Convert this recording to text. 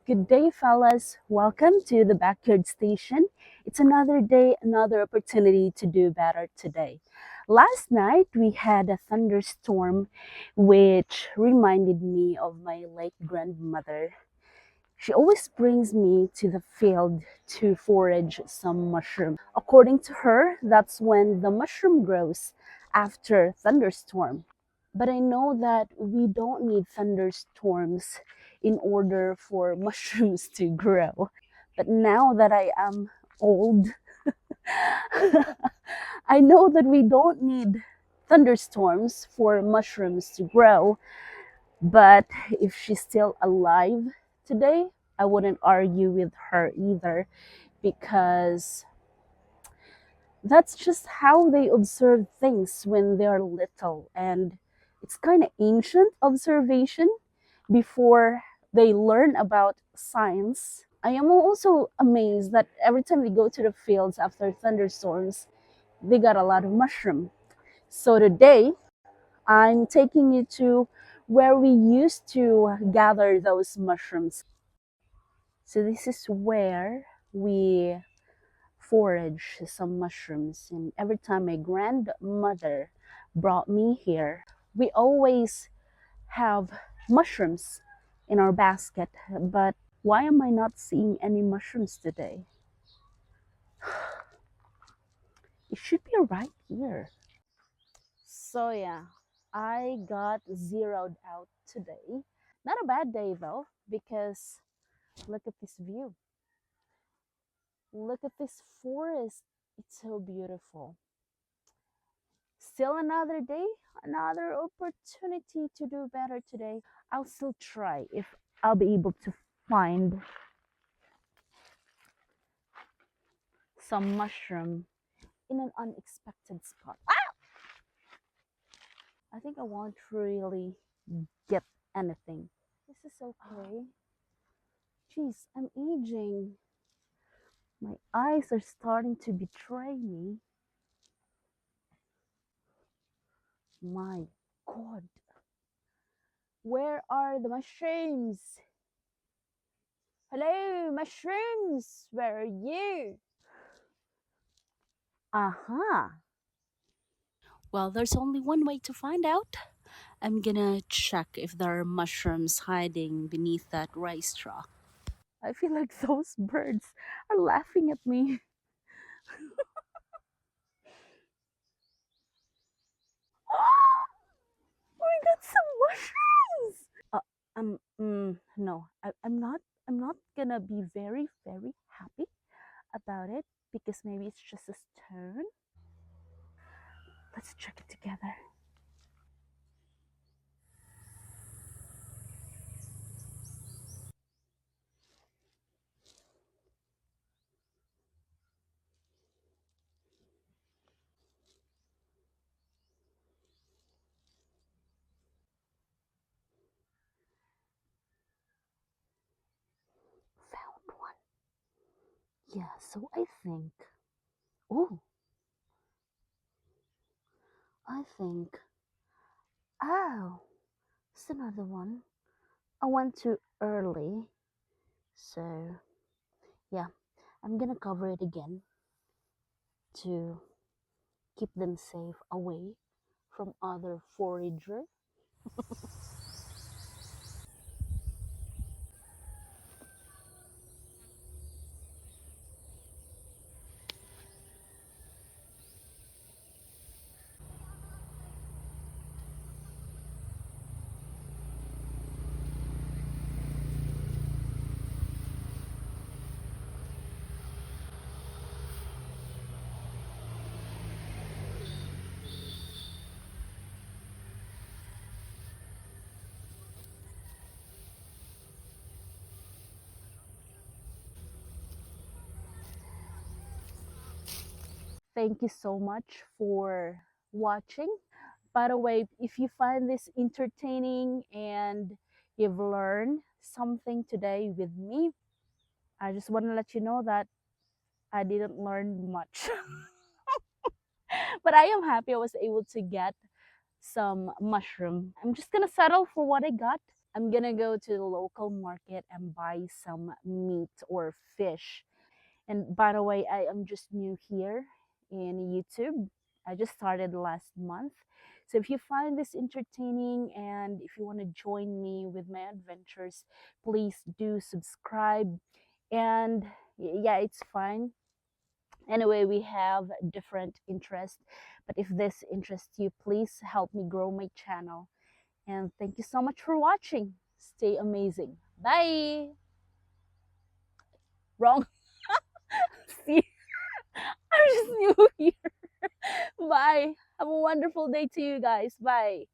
Good day, fellas. Welcome to the Backyard Station. It's another day, another opportunity to do better today. Last night, we had a thunderstorm, which reminded me of my late grandmother. She always brings me to the field to forage some mushroom. According to her, that's when the mushroom grows after thunderstorm. But I know that we don't need thunderstorms in order for mushrooms to grow. But now that I am old, I know that we don't need thunderstorms for mushrooms to grow. But if she's still alive today, I wouldn't argue with her either, because that's just how they observe things when they're little. And it's kind of ancient observation before they learn about science. I am also amazed that every time we go to the fields after thunderstorms, they got a lot of mushroom. So today, I'm taking you to where we used to gather those mushrooms. So this is where we forage some mushrooms, and every time my grandmother brought me here, we always have mushrooms in our basket. But why am I not seeing any mushrooms today? It should be right here. So yeah, I got zeroed out today. Not a bad day though, because look at this view. Look at this forest. It's so beautiful. Still another day, another opportunity to do better today. I'll still try if I'll be able to find some mushroom in an unexpected spot. Ah! I think I won't really get anything. This is okay. Jeez, I'm aging. My eyes are starting to betray me. My God. Where are the mushrooms? Hello, mushrooms. Where are you? Aha. Well, there's only one way to find out. I'm gonna check if there are mushrooms hiding beneath that rice straw. I feel like those birds are laughing at me. We got some mushrooms. No, I'm not. I'm not gonna be very, very happy about it, because maybe it's just a stone. Let's check it together. Found one. Yeah, so I think. Oh, I think. Oh, it's another one. I went too early, so yeah, I'm gonna cover it again to keep them safe away from other forager. Thank you so much for watching. By the way, if you find this entertaining and you've learned something today with me, I just want to let you know that I didn't learn much. But I am happy I was able to get some mushroom. I'm just gonna settle for what I got. I'm gonna go to the local market and buy some meat or fish. And by the way, I am just new here in YouTube. I just started last month. So if you find this entertaining and if you want to join me with my adventures, please do subscribe. And yeah, it's fine. Anyway, we have different interests, but if this interests you, please help me grow my channel. And thank you so much for watching. Stay amazing. Bye. Wrong. See, I'm just new here. Bye. Have a wonderful day to you guys. Bye.